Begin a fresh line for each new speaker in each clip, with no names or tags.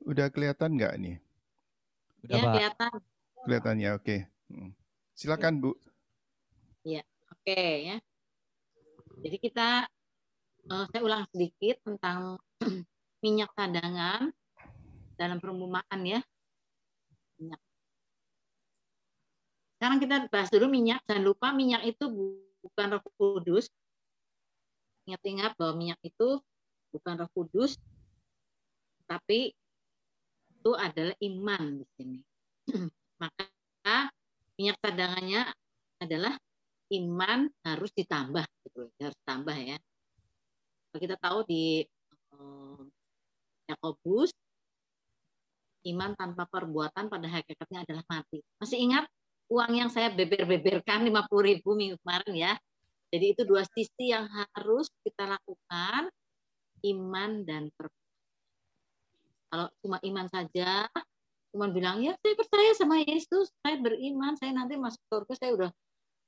Udah kelihatan nggak nih?
Udah,
Ya,
Pak.
kelihatan.
Kelihatannya, oke. Silakan, Bu.
Ya, oke ya. Jadi saya ulang sedikit tentang minyak cadangan dalam perumpamaan ya. Minyak. Sekarang kita bahas dulu minyak. Jangan lupa minyak itu bukan Roh Kudus. Ingat-ingat bahwa minyak itu bukan Roh Kudus, tapi itu adalah iman di sini. Maka minyak cadangannya adalah iman harus ditambah, gitu. Harus tambah ya. Kita tahu di Yakobus, iman tanpa perbuatan pada hakikatnya adalah mati. Masih ingat uang yang saya beber-beberkan 50.000 minggu kemarin ya? Jadi itu dua sisi yang harus kita lakukan, iman dan perbuatan. Kalau cuma iman saja, cuma bilang, ya saya percaya sama Yesus, saya beriman, saya nanti masuk surga, saya udah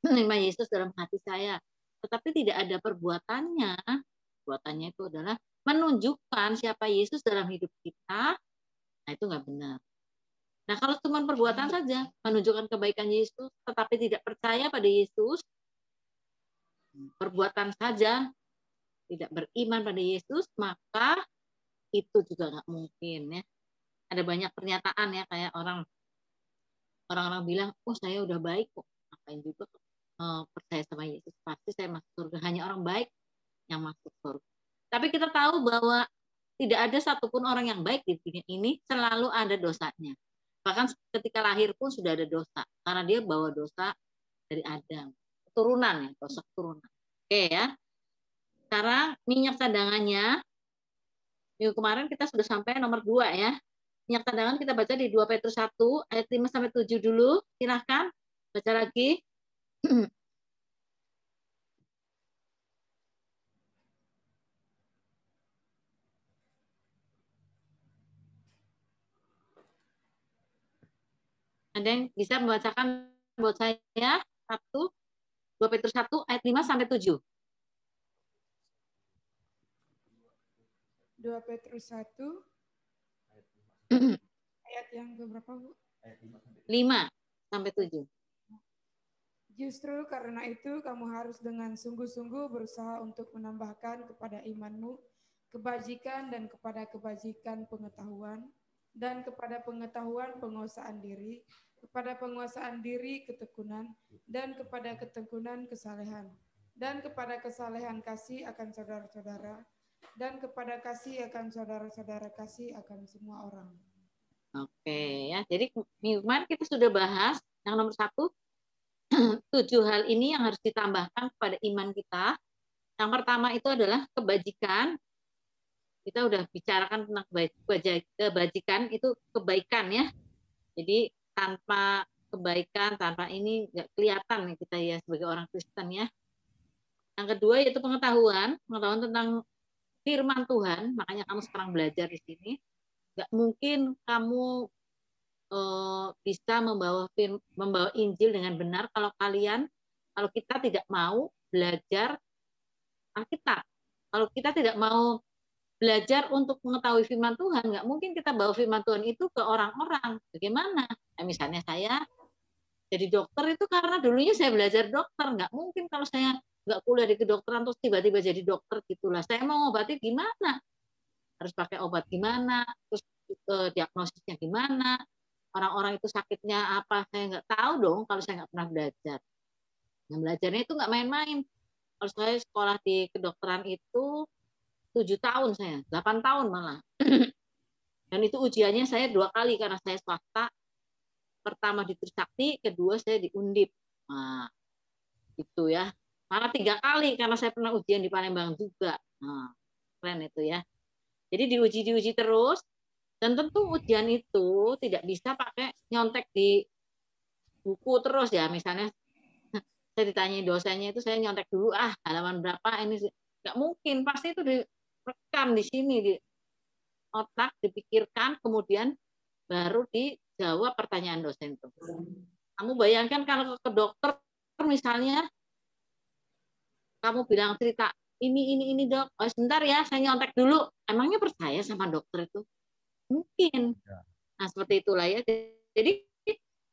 menerima Yesus dalam hati saya. Tetapi tidak ada perbuatannya. Perbuatannya itu adalah menunjukkan siapa Yesus dalam hidup kita. Nah itu nggak benar. Nah kalau cuma perbuatan saja, menunjukkan kebaikan Yesus, tetapi tidak percaya pada Yesus, perbuatan saja, tidak beriman pada Yesus, maka itu juga nggak mungkin ya. Ada banyak pernyataan ya, kayak orang-orang bilang, oh saya udah baik kok, ngapain juga percaya sama Yesus, pasti saya masuk surga. Hanya orang baik yang masuk surga. Tapi kita tahu bahwa tidak ada satupun orang yang baik di dunia ini, selalu ada dosanya. Bahkan ketika lahir pun sudah ada dosa, karena dia bawa dosa dari Adam, keturunan ya, dosa keturunan. Oke ya. Sekarang minyak cadangannya, minggu kemarin kita sudah sampai nomor 2 ya. Minyak cadangan kita baca di 2 Petrus 1 ayat 5 sampai 7 dulu. Silahkan baca lagi. Ada yang bisa membacakan buat saya? 2 Petrus 1 ayat 5 sampai 7.
2 Petrus 1 ayat yang keberapa, Bu?
5 sampai 7.
Justru karena itu kamu harus dengan sungguh-sungguh berusaha untuk menambahkan kepada imanmu kebajikan, dan kepada kebajikan pengetahuan, dan kepada pengetahuan penguasaan diri, kepada penguasaan diri ketekunan, dan kepada ketekunan kesalehan, dan kepada kesalehan kasih akan saudara-saudara, dan kepada kasih akan saudara-saudara, kasih akan semua orang.
Oke ya, jadi minggu kemarin kita sudah bahas yang nomor 1, 7 hal ini yang harus ditambahkan kepada iman kita. Yang pertama itu adalah kebajikan. Kita udah bicarakan tentang kebajikan, itu kebaikan ya. Jadi tanpa kebaikan, tanpa ini nggak kelihatan ya kita ya sebagai orang Kristen ya. Yang kedua yaitu pengetahuan tentang firman Tuhan. Makanya kamu sekarang belajar di sini. Nggak mungkin kamu bisa membawa Injil dengan benar kalau kita tidak mau belajar Alkitab. Kalau kita tidak mau belajar untuk mengetahui firman Tuhan, nggak mungkin kita bawa firman Tuhan itu ke orang-orang. Bagaimana? Nah, misalnya saya jadi dokter itu karena dulunya saya belajar dokter. Nggak mungkin kalau saya nggak kuliah di kedokteran terus tiba-tiba jadi dokter gitulah. Saya mau ngobati gimana? Harus pakai obat gimana? Terus diagnosisnya gimana? Orang-orang itu sakitnya apa? Saya nggak tahu dong kalau saya nggak pernah belajar. Nah, belajarnya itu nggak main-main. Kalau saya sekolah di kedokteran itu 7 tahun saya, 8 tahun malah. Dan itu ujiannya saya 2 kali karena saya swasta. Pertama di Trisakti, kedua saya di Undip. Nah, itu ya. Malah 3 kali karena saya pernah ujian di Palembang juga. Nah, keren itu ya. Jadi diuji terus. Dan tentu ujian itu tidak bisa pakai nyontek di buku terus ya. Misalnya saya ditanyai dosennya itu saya nyontek dulu, halaman berapa ini. Nggak mungkin, pasti itu direkam di sini, di otak, dipikirkan, kemudian baru dijawab pertanyaan dosen itu. Kamu bayangkan kalau ke dokter misalnya, kamu bilang cerita, ini dok, sebentar ya, saya nyontek dulu. Emangnya percaya sama dokter itu? Mungkin. Nah, seperti itulah ya. Jadi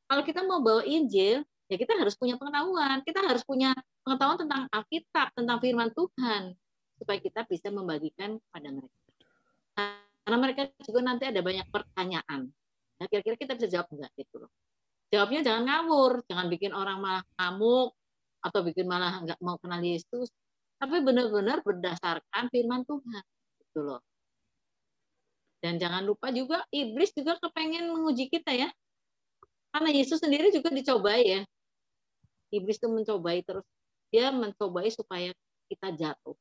kalau kita mau bawa Injil, ya kita harus punya pengetahuan. Kita harus punya pengetahuan tentang Alkitab, tentang firman Tuhan, supaya kita bisa membagikan kepada mereka. Karena mereka juga nanti ada banyak pertanyaan. Nah, kira-kira kita bisa jawab enggak gitu loh. Jawabnya jangan ngawur, jangan bikin orang malah ngamuk atau bikin malah enggak mau kenal Yesus, tapi benar-benar berdasarkan firman Tuhan gitu loh. Dan jangan lupa juga iblis juga kepengen menguji kita ya. Karena Yesus sendiri juga dicobai ya. Iblis itu mencobai terus. Dia mencobai supaya kita jatuh.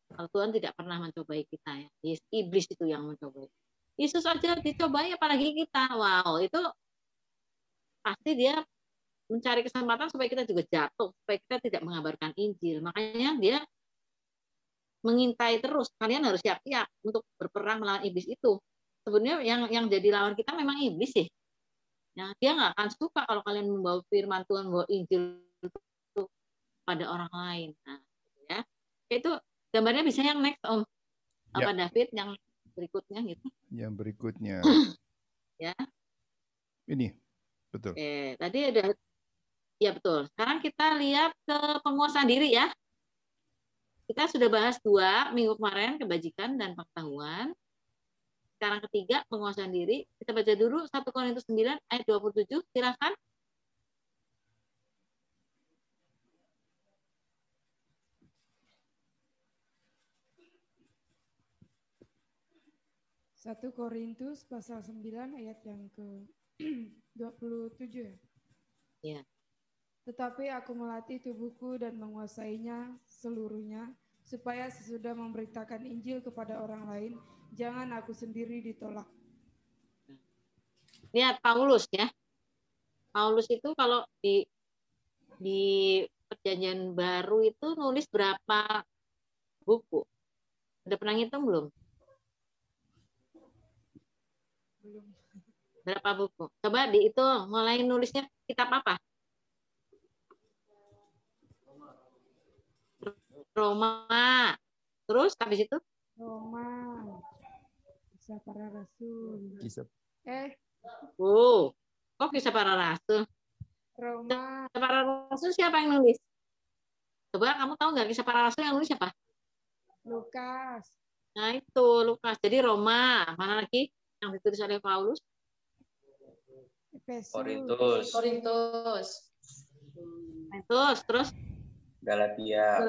Kalau Tuhan tidak pernah mencobai kita ya. Iblis itu yang mencobai. Yesus aja dicobai apalagi kita. Wow, itu pasti dia mencari kesempatan supaya kita juga jatuh, supaya kita tidak mengabarkan Injil. Makanya dia mengintai terus. Kalian harus siap-siap untuk berperang melawan iblis itu. Sebenarnya yang jadi lawan kita memang iblis sih. Nah, dia nggak akan suka kalau kalian membawa firman Tuhan, membawa Injil itu pada orang lain. Nah, ya. Itu gambarnya bisa yang next, Om. Apa David yang berikutnya gitu? Yang
berikutnya.
Ya.
Ini, betul.
Oke, tadi ada, ya betul. Sekarang kita lihat ke penguasaan diri ya. Kita sudah bahas 2 minggu kemarin, kebajikan dan pengetahuan. Sekarang ketiga, penguasaan diri. Kita baca dulu 1 Korintus 9 ayat 27. Silakan.
Satu Korintus pasal 9 ayat yang ke-27 ya.
Ya.
Tetapi aku melatih tubuhku dan menguasainya seluruhnya, supaya sesudah memberitakan Injil kepada orang lain, jangan aku sendiri ditolak.
Lihat Paulus ya. Paulus itu kalau di Perjanjian Baru itu nulis berapa buku? Udah pernah ngitung belum?
Belum.
Berapa buku? Coba dihitung, mulai nulisnya kitab apa? Roma. Terus habis itu?
Roma. Kisah para Rasul.
Kok Kisah para Rasul?
Roma.
Kisah para Rasul siapa yang nulis? Coba kamu tahu nggak Kisah para Rasul yang nulis siapa?
Lukas.
Nah itu Lukas. Jadi Roma. Mana lagi yang ditulis oleh Paulus?
Korintus.
Terus?
Galatia.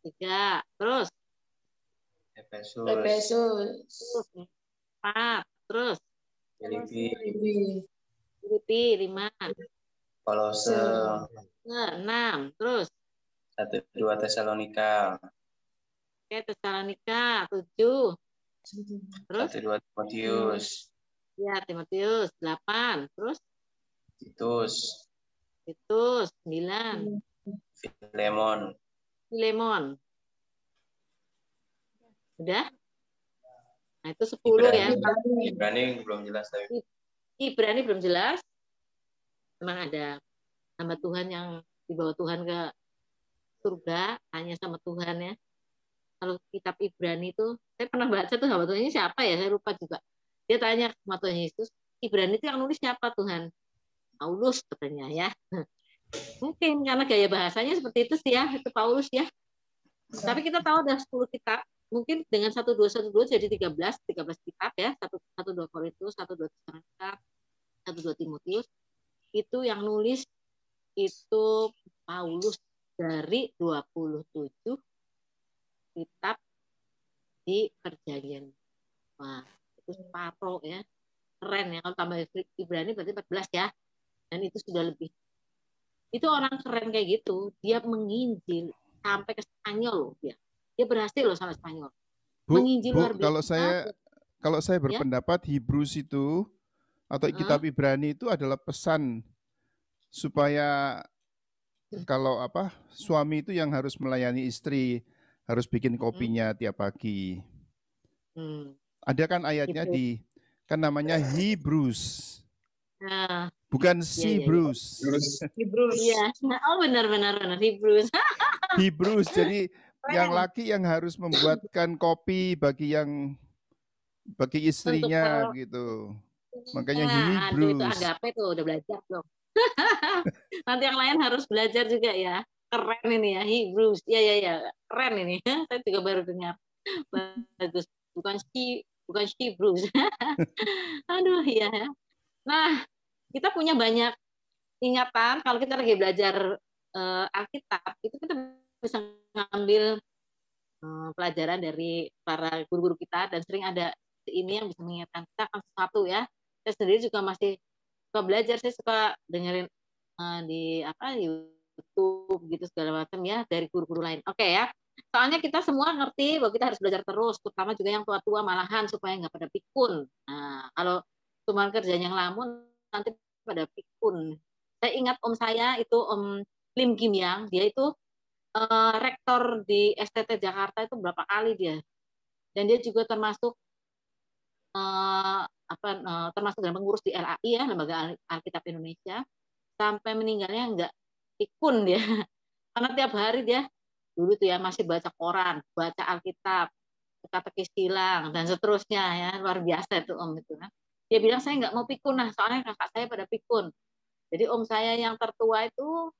3. Terus?
Efesus.
4. Terus?
Filipi.
5.
Kolose.
6. Terus?
1-2 Tesalonika.
Tesalonika 7. Terus?
1-2 Timotius.
Ya, Timotius 8. Terus?
Titus
9.
Filemon.
Udah? Nah, itu 10 ya.
Ibrani belum jelas tapi.
Ibrani belum jelas. Memang ada hamba Tuhan yang dibawa Tuhan ke surga, tanya sama Tuhan ya. Kalau kitab Ibrani itu, saya pernah baca tuh hamba Tuhan ini siapa ya, saya lupa juga. Dia tanya sama Tuhan Yesus, Ibrani itu yang nulis siapa Tuhan? Paulus katanya ya. Mungkin karena gaya bahasanya seperti itu sih ya, itu Paulus ya. Tapi kita tahu ada 10 kitab. Mungkin dengan 1-2 jadi 13 kitab ya. 1-2 Korintus, 1-2 Tesalonika, 1-2 Timotius. Itu yang nulis itu Paulus dari 27 kitab di Perjanjian. Wah, itu separuh ya. Keren ya, kalau tambah Ibrani berarti 14 ya. Dan itu sudah lebih. Itu orang keren kayak gitu, dia menginjil sampai ke Spanyol loh dia. Dia berhasil loh sampai Spanyol. Menginjil luar biasa.
Kalau saya berpendapat Hebrews itu atau kitab Ibrani itu adalah pesan supaya kalau suami itu yang harus melayani istri, harus bikin kopinya tiap pagi. Ada kan ayatnya kan namanya Hebrews.
Nah,
bukan Hebrews.
Iya. Oh benar Hebrews.
Hebrews. Jadi yang laki yang harus membuatkan kopi bagi yang bagi
Untuk
istrinya begitu. Makanya
nah, aduh itu
Hebrews.
agape tuh udah belajar belum? Nanti yang lain harus belajar juga ya. Keren ini ya, Hebrews. Ya, keren ini. Saya juga baru dengar. Bagus. Bukan Hebrews. Aduh, ya. Nah, kita punya banyak ingatan kalau kita lagi belajar Alkitab, itu kita bisa ngambil pelajaran dari para guru-guru kita, dan sering ada ini yang bisa mengingatkan kita akan sesuatu ya. Saya sendiri juga masih suka belajar, saya suka dengerin di YouTube gitu segala macam ya dari guru-guru lain. Oke ya. Soalnya kita semua ngerti bahwa kita harus belajar terus, terutama juga yang tua-tua malahan supaya nggak pada pikun. Nah, kalau cuma kerjanya ngelamun nanti pada pikun. Saya ingat om saya itu Om Lim Kim Yang, dia itu rektor di STT Jakarta itu berapa kali dia, dan dia juga termasuk termasuk dalam pengurus di LAI ya, Lembaga Alkitab Indonesia, sampai meninggalnya nggak pikun dia, karena tiap hari dia dulu tuh ya masih baca koran, baca Alkitab, katekis silang dan seterusnya ya, luar biasa itu om itu. Dia bilang saya nggak mau pikun, nah soalnya kakak saya pada pikun. Jadi om saya yang tertua itu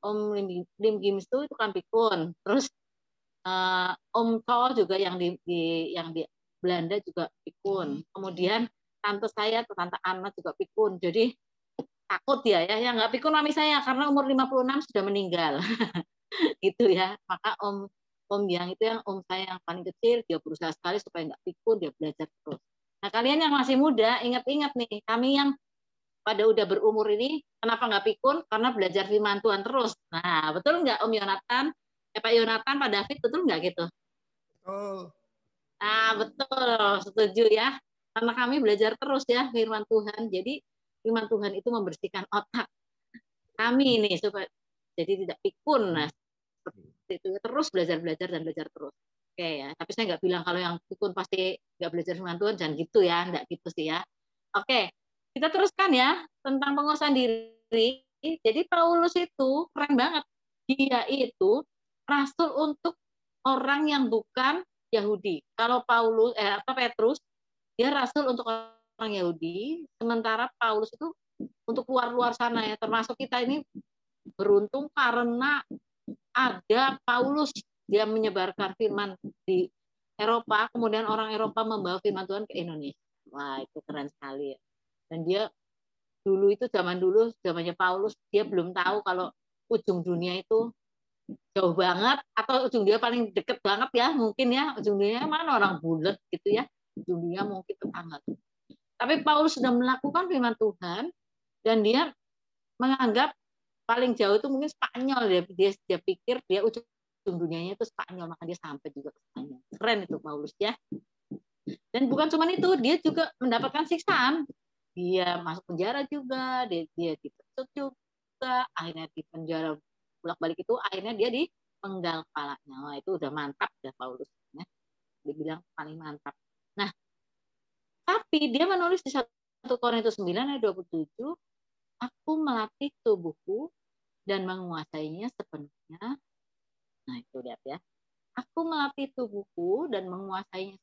Om Lim Kim itu kan pikun. Terus Om Cho juga yang di Belanda juga pikun. Kemudian tante saya atau tante Anna juga pikun. Jadi takut ya yang nggak pikun mami saya karena umur 56 sudah meninggal. Gitu ya. Maka Om yang itu yang om saya yang paling kecil, dia berusaha sekali supaya nggak pikun, dia belajar terus. Nah kalian yang masih muda, ingat-ingat nih, kami yang pada udah berumur ini, kenapa nggak pikun? Karena belajar firman Tuhan terus. Nah, betul nggak Om Yonatan? Pak Yonatan, Pak David, betul nggak gitu?
Oh.
Nah, betul, setuju ya. Karena kami belajar terus ya firman Tuhan. Jadi firman Tuhan itu membersihkan otak kami ini supaya jadi tidak pikun. Nah, seperti itu terus belajar dan belajar terus. Oke ya. Tapi saya nggak bilang kalau yang pikun pasti nggak belajar firman Tuhan, jangan gitu ya, nggak gitu sih ya. Oke. Kita teruskan ya tentang penguasaan diri. Jadi Paulus itu keren banget. Dia itu rasul untuk orang yang bukan Yahudi. Kalau Petrus dia rasul untuk orang Yahudi, sementara Paulus itu untuk luar sana ya. Termasuk kita ini beruntung karena ada Paulus, dia menyebarkan firman di Eropa, kemudian orang Eropa membawa firman Tuhan ke Indonesia. Wah, itu keren sekali ya. Dan dia dulu itu zamannya Paulus, dia belum tahu kalau ujung dunia itu jauh banget atau ujung dunia paling deket banget ya, mungkin ya ujung dunia mana orang bulat gitu ya, ujung dunia mungkin tetangga. Tapi Paulus sudah melakukan firman Tuhan dan dia menganggap paling jauh itu mungkin Spanyol, dia pikir dia ujung dunianya itu Spanyol, maka dia sampai juga ke Spanyol. Keren itu Paulus ya. Dan bukan cuma itu, dia juga mendapatkan siksaan. Dia masuk penjara juga, dia dipecut juga, akhirnya di penjara bolak-balik itu, akhirnya dia dipenggal kepalanya. Wah, itu udah mantap ya Paulus. Ya. Dia bilang paling mantap. Nah, tapi dia menulis di 1 Korintus 9 ayat 27, aku melatih tubuhku dan menguasainya sepenuhnya. Nah, itu lihat ya. Aku melatih tubuhku dan menguasainya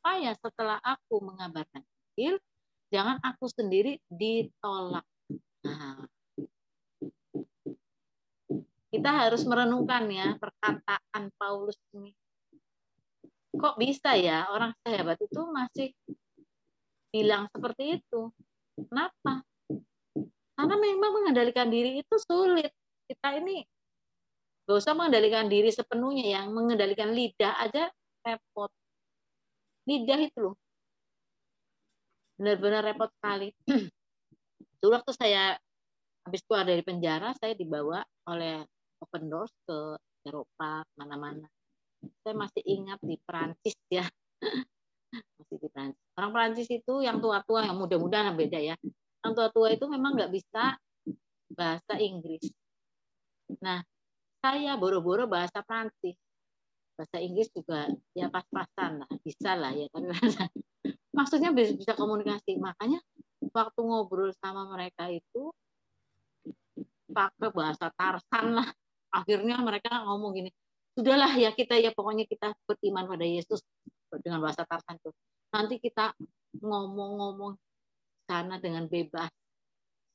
supaya setelah aku mengabarkan Injil, jangan aku sendiri ditolak. Nah, kita harus merenungkan ya perkataan Paulus ini. Kok bisa ya orang sehebat itu masih bilang seperti itu? Kenapa? Karena memang mengendalikan diri itu sulit. Kita ini gak usah mengendalikan diri sepenuhnya, yang mengendalikan lidah aja repot. Lidah itu loh. Benar-benar repot sekali. Dulu waktu saya habis keluar dari penjara, saya dibawa oleh Open Doors ke Eropa, mana-mana. Saya masih ingat di Perancis ya. Masih di Perancis. Orang Perancis itu yang tua-tua, yang muda-muda beda ya. Yang tua-tua itu memang nggak bisa bahasa Inggris. Nah, saya boro-boro bahasa Perancis. Bahasa Inggris juga ya pas-pasan lah, bisa lah ya. Tapi maksudnya bisa komunikasi. Makanya waktu ngobrol sama mereka itu pakai bahasa Tarsan lah. Akhirnya mereka ngomong gini, sudahlah ya kita ya pokoknya kita beriman pada Yesus dengan bahasa Tarsan itu. nanti kita ngomong-ngomong sana dengan bebas.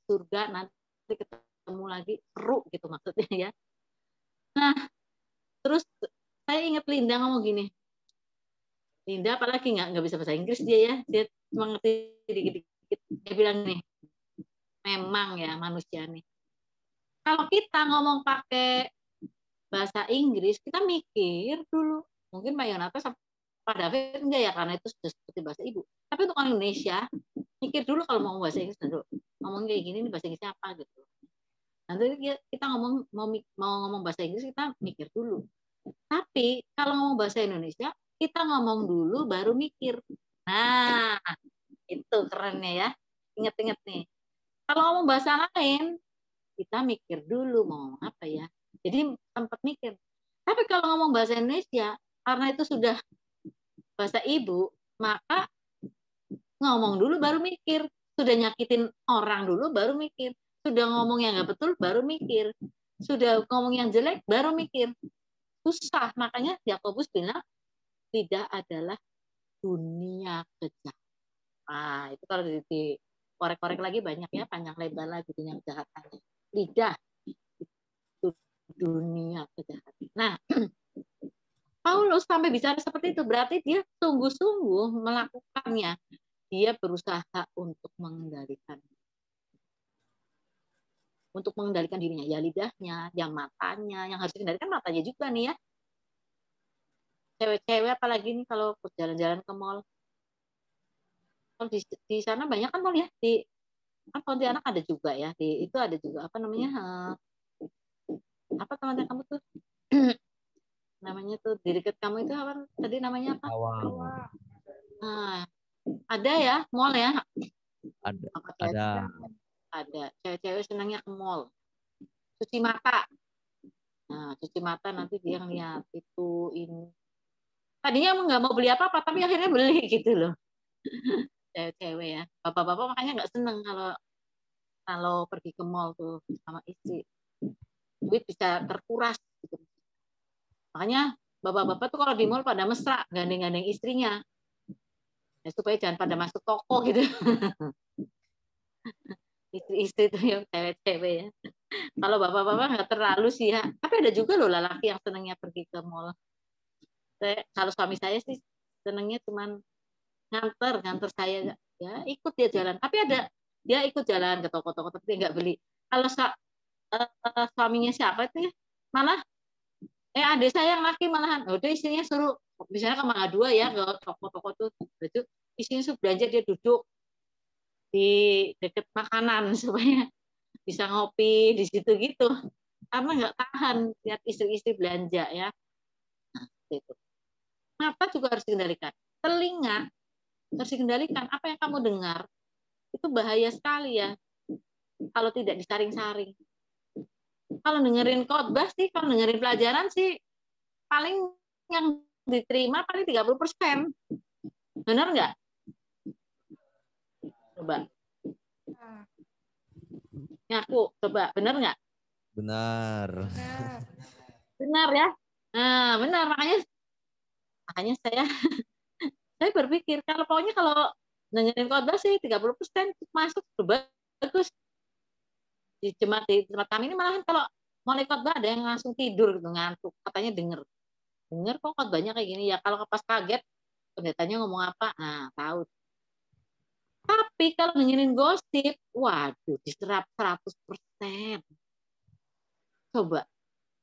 Surga nanti ketemu lagi, seru gitu maksudnya ya. Nah, terus saya ingat Linda ngomong gini. Linda apalagi nggak bisa bahasa Inggris dia cuma ngerti dikit-dikit. Dia bilang nih, memang ya manusia nih. Kalau kita ngomong pakai bahasa Inggris, kita mikir dulu. Mungkin Pak Yonata sama Pak David enggak ya, karena itu sudah seperti bahasa ibu. Tapi untuk orang Indonesia, mikir dulu kalau mau bahasa Inggris dulu. Ngomong kayak gini nih bahasa Inggrisnya apa gitu. Nanti kita mau ngomong bahasa Inggris, kita mikir dulu. Tapi kalau ngomong bahasa Indonesia, kita ngomong dulu baru mikir. Nah, itu kerennya ya. Ingat-ingat nih. Kalau ngomong bahasa lain, kita mikir dulu mau ngomong apa ya. Jadi sempat mikir. Tapi kalau ngomong bahasa Indonesia, karena itu sudah bahasa ibu, maka ngomong dulu baru mikir. Sudah nyakitin orang dulu baru mikir. Sudah ngomong yang nggak betul baru mikir. Sudah ngomong yang jelek baru mikir. Susah. Makanya Yakobus bilang, lidah adalah dunia kejahatan. Nah, itu kalau dikorek-korek lagi banyak ya, panjang lebar lagi dunia kejahatan. Lidah itu dunia kejahatan. Nah, Paulus sampai bicara seperti itu, berarti dia sungguh-sungguh melakukannya. Dia berusaha untuk mengendalikan dirinya, ya lidahnya, yang matanya, yang harus dikendalikan matanya juga nih ya. Cewek-cewek apalagi nih kalau jalan-jalan ke mall. Kalau di sana banyak kan mall ya, di kan Pontianak ada juga ya, itu ada juga apa namanya? Apa teman-teman kamu tuh? Namanya tuh di dekat kamu itu apa tadi namanya apa? Nah, ada ya mall ya? Ada. Cewek-cewek senangnya ke mall. Cuci mata. Nah, cuci mata nanti dia ngeliat itu ini. Tadinya nggak mau beli apa-apa, tapi akhirnya beli gitu loh. Cewek-cewek ya. Bapak-bapak makanya nggak seneng kalau pergi ke mall tuh sama istri. Duit bisa terkuras gitu. Makanya bapak-bapak tuh kalau di mall pada mesra, gandeng-gandeng istrinya. Ya, supaya jangan pada masuk toko gitu. Istri-istri itu yang cewek-cewek ya. Kalau bapak-bapak nggak terlalu sih ya. Tapi ada juga loh lelaki yang senangnya pergi ke mall. Kalau suami saya sih senangnya cuman nganter saya ya ikut dia jalan. Tapi ada dia ikut jalan ke toko-toko tapi dia nggak beli. Kalau suaminya siapa itu ya malah adik saya yang laki malahan udah istrinya suruh misalnya ke Mangga 2 ya ke toko-toko tuh baju isinya suruh belanja dia duduk di dekat makanan supaya bisa ngopi di situ gitu karena nggak tahan lihat istri-istri belanja ya. Nah, gitu. Mata juga harus dikendalikan, telinga harus dikendalikan, apa yang kamu dengar itu bahaya sekali ya kalau tidak disaring-saring. Kalau dengerin khotbah sih, kalau dengerin pelajaran sih paling yang diterima paling 30%. Benar nggak? Coba. Ngaku, coba. Benar nggak?
Benar.
Benar ya? Nah, benar. Makanya saya berpikir, pokoknya kalau dengerin khotbah sih 30% masuk, bagus. Di tempat kami ini malahan kalau mulai khotbah ada yang langsung tidur gitu, ngantuk. Katanya denger kok khotbahnya kayak gini ya. Kalau pas kaget, pendetanya ngomong apa, nah tahu. Tapi kalau dengerin gosip, waduh, diserap 100%. Coba,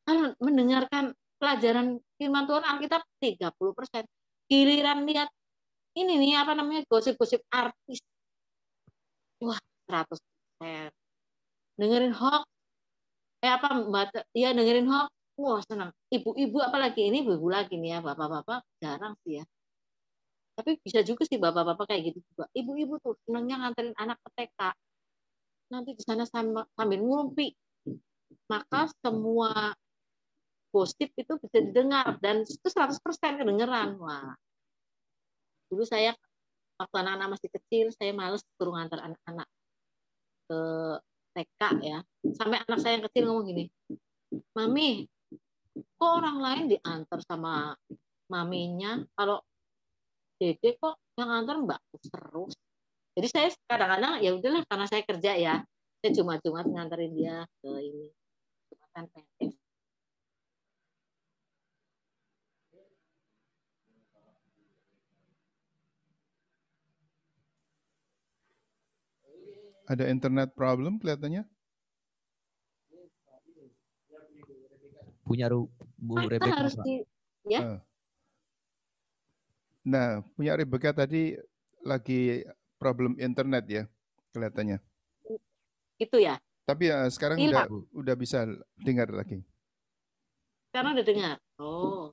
kalau mendengarkan pelajaran firman Tuhan Alkitab 30%. Giliran lihat ini nih, apa namanya, gosip-gosip artis. Wah, 100%. Dengerin hoax, dengerin hoax, wah senang. Ibu-ibu apalagi, ini ibu-ibu lagi nih ya, bapak-bapak jarang sih ya. Tapi bisa juga sih bapak-bapak kayak gitu juga. Ibu-ibu tuh senangnya nganterin anak ke TK. Nanti di sana sambil ngumpi. Maka semua gosip itu bisa didengar. Dan itu 100% kedengeran. Wah. Dulu saya, waktu anak-anak masih kecil, saya males suruh ngantar anak-anak ke TK ya. Sampai anak saya yang kecil ngomong gini, Mami, kok orang lain diantar sama maminya? Kalau Dede kok yang antar Mbak terus. Jadi saya kadang-kadang ya udahlah karena saya kerja ya, saya Jumat-Jumat nganterin dia ke ini Jumatan PNS.
Ada internet problem kelihatannya.
Punya Bu Rebecca,
harus
Pak.
ya.
Nah, punya Rebecca tadi lagi problem internet ya kelihatannya.
Itu ya.
Tapi sekarang udah bisa dengar lagi.
Sekarang udah dengar. Oh.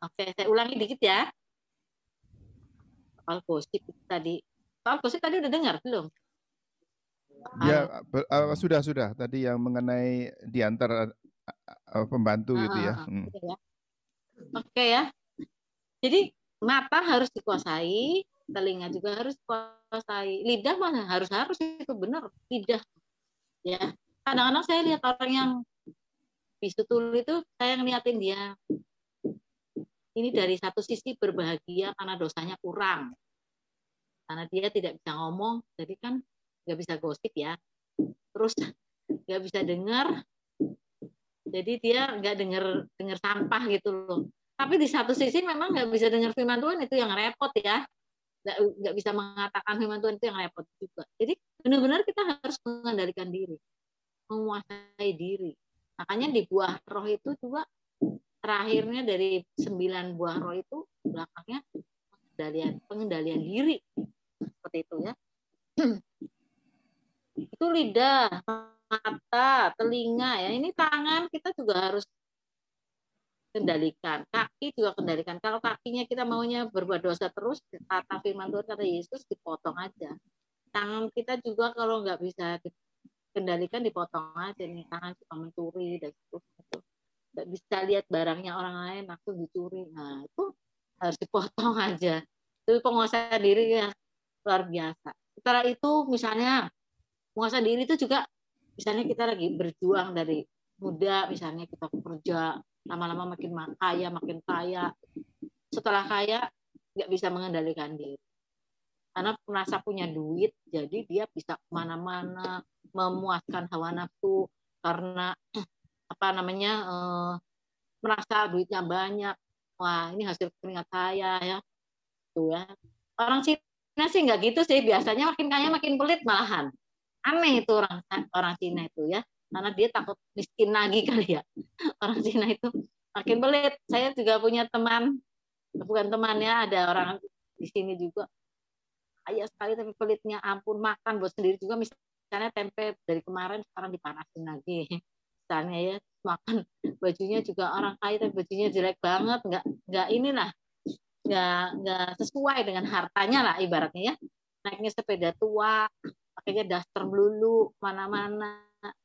Oke, saya ulangi dikit ya. Soal gosip tadi. Soal gosip tadi udah dengar belum?
Ya, sudah. Tadi yang mengenai diantar pembantu gitu ya.
Oke ya. Jadi mata harus dikuasai, telinga juga harus dikuasai, lidah mana harus itu benar, lidah. Ya, kadang-kadang saya lihat orang yang bisu tuli itu, saya ngeliatin dia. Ini dari satu sisi berbahagia karena dosanya kurang, karena dia tidak bisa ngomong, jadi kan nggak bisa gosip ya. Terus nggak bisa dengar, jadi dia nggak dengar sampah gitu loh. Tapi di satu sisi memang nggak bisa dengar firman Tuhan, itu yang repot ya. Nggak bisa mengatakan firman Tuhan, itu yang repot juga. Jadi benar-benar kita harus mengendalikan diri, menguasai diri. Makanya di buah roh itu juga terakhirnya dari 9 buah roh itu belakangnya pengendalian diri. Seperti itu ya. Itu lidah, mata, telinga ya. Ini tangan kita juga harus kendalikan, kaki juga kendalikan. Kalau kakinya kita maunya berbuat dosa terus, kata firman Tuhan kata Yesus dipotong aja. Tangan kita juga kalau nggak bisa dikendalikan dipotong aja nih. Tangan suka mencuri dan seterusnya. Nggak bisa lihat barangnya orang lain langsung dicuri. Nah itu harus dipotong aja. Itu penguasaan diri yang luar biasa. Setelah itu misalnya penguasaan diri itu juga misalnya kita lagi berjuang dari muda, misalnya kita kerja lama-lama makin kaya. Setelah kaya nggak bisa mengendalikan diri karena merasa punya duit, jadi dia bisa kemana-mana memuaskan hawa nafsu karena merasa duitnya banyak. Wah, ini hasil keringat saya ya. Tuh ya. Orang Cina sih nggak gitu sih, biasanya makin kaya makin pelit malahan. Aneh itu orang Cina itu ya. Karena dia takut miskin lagi kali ya. Orang Cina itu makin pelit. Saya juga punya teman, bukan temannya, ada orang di sini juga kaya sekali tapi pelitnya ampun, makan buat sendiri juga misalnya tempe dari kemarin sekarang dipanasin lagi. Misalnya ya, makan bajunya juga orang kaya tapi bajunya jelek banget, nggak inilah, nggak sesuai dengan hartanya lah ibaratnya ya. Naiknya sepeda tua, pakainya daster melulu, mana-mana,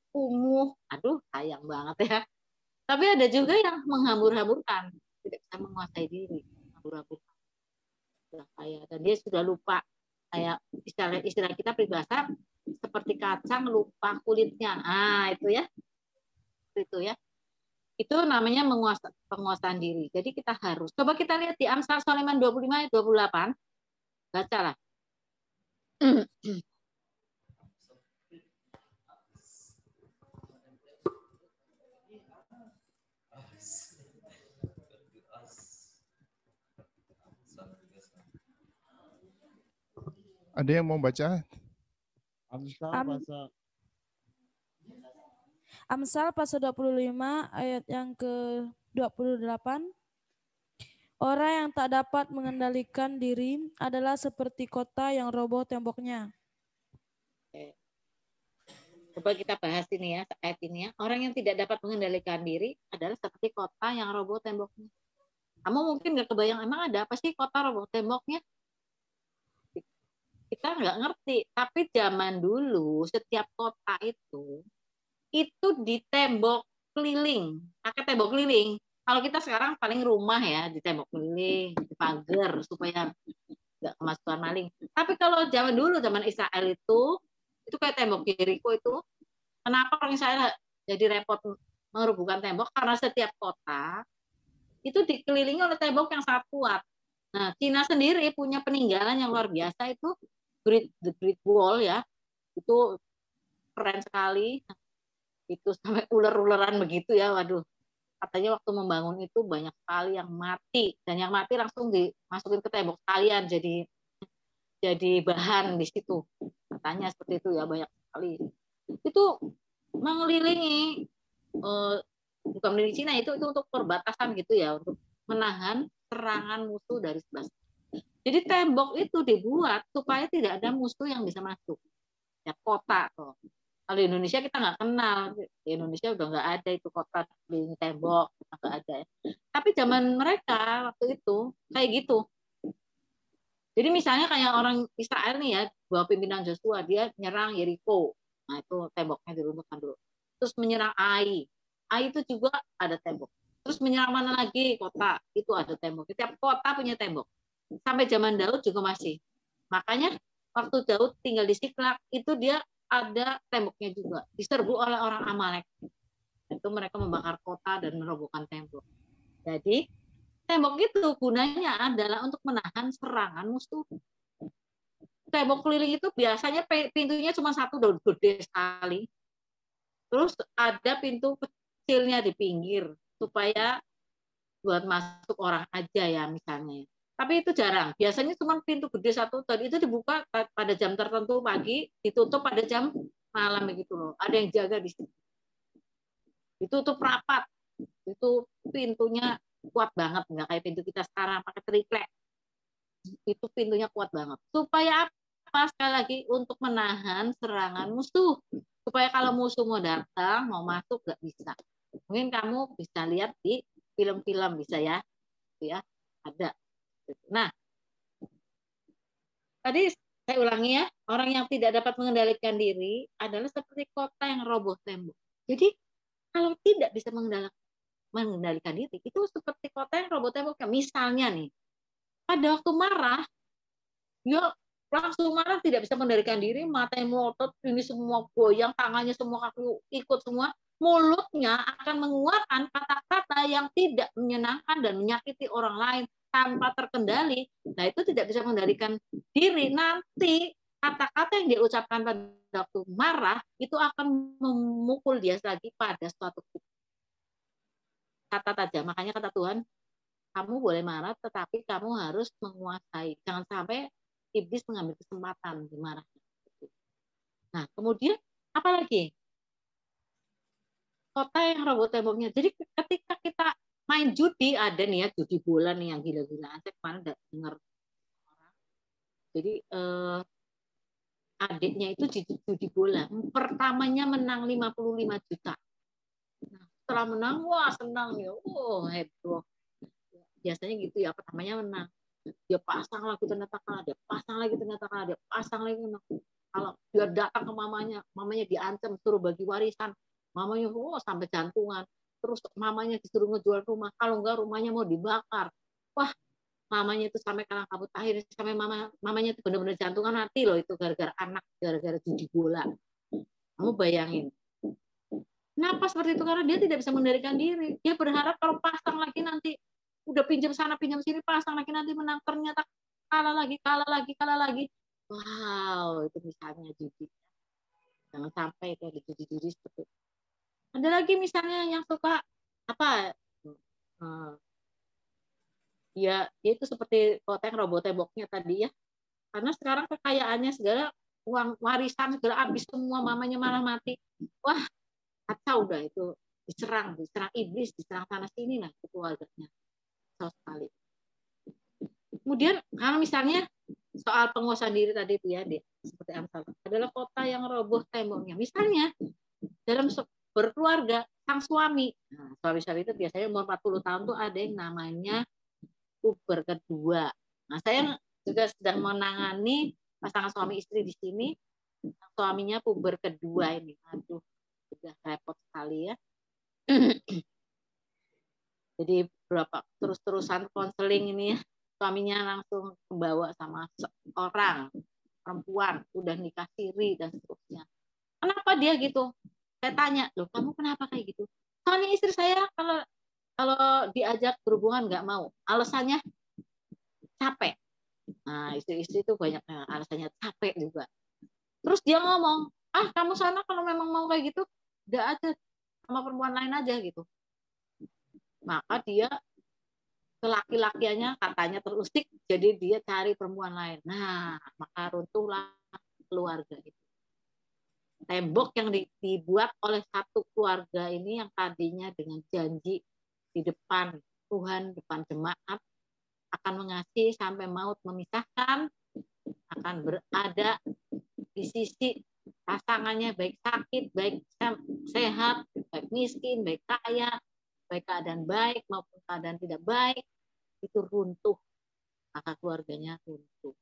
kumuh, aduh sayang banget ya. Tapi ada juga yang menghambur-hamburkan, tidak bisa menguasai diri, menghambur-hamburkan, sudah kaya dan dia sudah lupa, kayak istilah kita peribahasa seperti kacang lupa kulitnya. Ah itu ya. Itu namanya penguasaan diri. Jadi kita harus, coba kita lihat di Amsal Sulaiman 25 ayat 28, bacalah.
Ada yang mau baca?
Amsal pasal 25 ayat yang ke-28. Orang yang tak dapat mengendalikan diri adalah seperti kota yang roboh temboknya.
Coba kita bahas ini ya, ayat ini ya. Orang yang tidak dapat mengendalikan diri adalah seperti kota yang roboh temboknya. Kamu mungkin nggak kebayang, emang ada apa sih kota roboh temboknya? Kita nggak ngerti. Tapi zaman dulu setiap kota itu di tembok keliling, pakai tembok keliling. Kalau kita sekarang paling rumah ya di tembok keliling, di pagar supaya nggak kemasukan maling. Tapi kalau zaman dulu, zaman Israel itu kayak tembok Yeriko itu. Kenapa orang Israel jadi repot merubuhkan tembok? Karena setiap kota itu dikelilingi oleh tembok yang sangat kuat. Nah, Cina sendiri punya peninggalan yang luar biasa itu the Great Wall ya. Itu keren sekali. Itu sampai ular-ularan begitu ya, waduh. Katanya waktu membangun itu banyak sekali yang mati, dan yang mati langsung dimasukin ke tembok sekalian jadi bahan di situ. Katanya seperti itu ya, banyak sekali. Itu mengelilingi bukan di Cina, itu untuk perbatasan gitu ya, untuk menahan serangan musuh dari sebelah. Jadi tembok itu dibuat supaya tidak ada musuh yang bisa masuk. Ya kota tuh. Kalau di Indonesia kita nggak kenal, di Indonesia udah nggak ada itu kota di tembok, nggak ada. Tapi zaman mereka waktu itu kayak gitu. Jadi misalnya kayak orang Israel nih ya, bawa pimpinan Joshua, dia nyerang Yeriko. Nah itu temboknya diruntuhkan dulu. Terus menyerang Ai. Ai itu juga ada tembok. Terus menyerang mana lagi kota, itu ada tembok. Setiap kota punya tembok. Sampai zaman Daud juga masih. Makanya waktu Daud tinggal di Siklak, itu dia ada temboknya juga. Diserbu oleh orang Amalek. Itu mereka membakar kota dan merobohkan tembok. Jadi tembok itu gunanya adalah untuk menahan serangan musuh. Tembok keliling itu biasanya pintunya cuma satu, gede sekali. Terus ada pintu kecilnya di pinggir supaya buat masuk orang aja ya misalnya. Tapi itu jarang. Biasanya cuma pintu gede satu, dan itu dibuka pada jam tertentu pagi, ditutup pada jam malam begitu loh. Ada yang jaga di situ. Ditutup rapat. Itu pintunya kuat banget, nggak kayak pintu kita sekarang pakai triplek. Itu pintunya kuat banget. Supaya apa? Sekali lagi untuk menahan serangan musuh. Supaya kalau musuh mau datang, mau masuk nggak bisa. Mungkin kamu bisa lihat di film-film bisa ya, ya ada. Nah, tadi saya ulangi ya, orang yang tidak dapat mengendalikan diri adalah seperti kota yang roboh tembok. Jadi kalau tidak bisa mengendalikan diri, itu seperti kota yang roboh tembok. Misalnya nih, pada waktu marah, dia langsung marah, tidak bisa mengendalikan diri, matanya melotot, ini semua goyang, tangannya semua, kaki ikut semua, mulutnya akan mengeluarkan kata-kata yang tidak menyenangkan dan menyakiti orang lain tanpa terkendali. Nah, itu tidak bisa mengendalikan diri. Nanti kata-kata yang dia ucapkan pada waktu marah itu akan memukul dia lagi pada suatu kata tajam. Makanya kata Tuhan, kamu boleh marah, tetapi kamu harus menguasai. Jangan sampai iblis mengambil kesempatan di marahnya. Nah, kemudian apa lagi? Kota yang roboh temboknya. Jadi ketika kita main judi, ada nih ya judi bola nih yang gila-gilaan. Saya kemarin udah dengar orang. Jadi adiknya itu judi bola. Pertamanya menang 55 juta. Nah, setelah menang, wah senang ya. Heboh. Biasanya gitu ya, pertamanya menang. Dia pasang lagi ternyata kalah, dia pasang lagi ternyata kalah, dia pasang lagi. Kalau dia datang ke mamanya diancam suruh bagi warisan. Mamanya sampai jantungan. Terus mamanya disuruh ngejual rumah. Kalau enggak rumahnya mau dibakar. Wah, mamanya itu sampai kalang kabut. Akhirnya sampai mamanya itu benar-benar jantungan mati loh, itu gara-gara anak, gara-gara judi bola. Kamu bayangin. Kenapa seperti itu? Karena dia tidak bisa mengendalikan diri. Dia berharap kalau pasang lagi nanti udah pinjam sana pinjam sini, pasang lagi nanti menang, ternyata kalah lagi. Wow, itu misalnya judi. Jangan sampai kayak judi-judi seperti itu. Ada lagi misalnya yang suka apa? Ya itu seperti kota yang roboh temboknya tadi ya. Karena sekarang kekayaannya segala, uang warisan segala habis semua, mamanya malah mati. Wah, kacau udah itu, diserang iblis, diserang sana sini lah keluarganya. Kacau sekali. Kemudian kalau misalnya soal penguasaan diri tadi itu ya, seperti Amsal, adalah kota yang roboh temboknya. Misalnya dalam berkeluarga, sang suami, nah, suami itu biasanya umur 40 tahun tuh ada yang namanya puber kedua. Nah, saya juga sedang menangani pasangan suami istri di sini. Suaminya puber kedua ini. Aduh, sudah repot sekali ya. Jadi berapa terus-terusan konseling ini ya. Suaminya langsung kebawa sama seorang perempuan, udah nikah siri dan seterusnya. Kenapa dia gitu? Saya tanya, loh kamu kenapa kayak gitu? Soalnya istri saya kalau diajak berhubungan nggak mau. Alasannya capek. Nah, istri-istri itu banyak alasannya capek juga. Terus dia ngomong, kamu sana kalau memang mau kayak gitu, udah aja sama perempuan lain aja gitu. Maka dia laki-lakiannya katanya terusik, jadi dia cari perempuan lain. Nah, maka runtuhlah keluarga itu. Tembok yang dibuat oleh satu keluarga ini yang tadinya dengan janji di depan Tuhan, depan jemaat, akan mengasihi sampai maut memisahkan, akan berada di sisi pasangannya, baik sakit, baik sehat, baik miskin, baik kaya, baik keadaan baik maupun keadaan tidak baik, itu runtuh, maka keluarganya runtuh.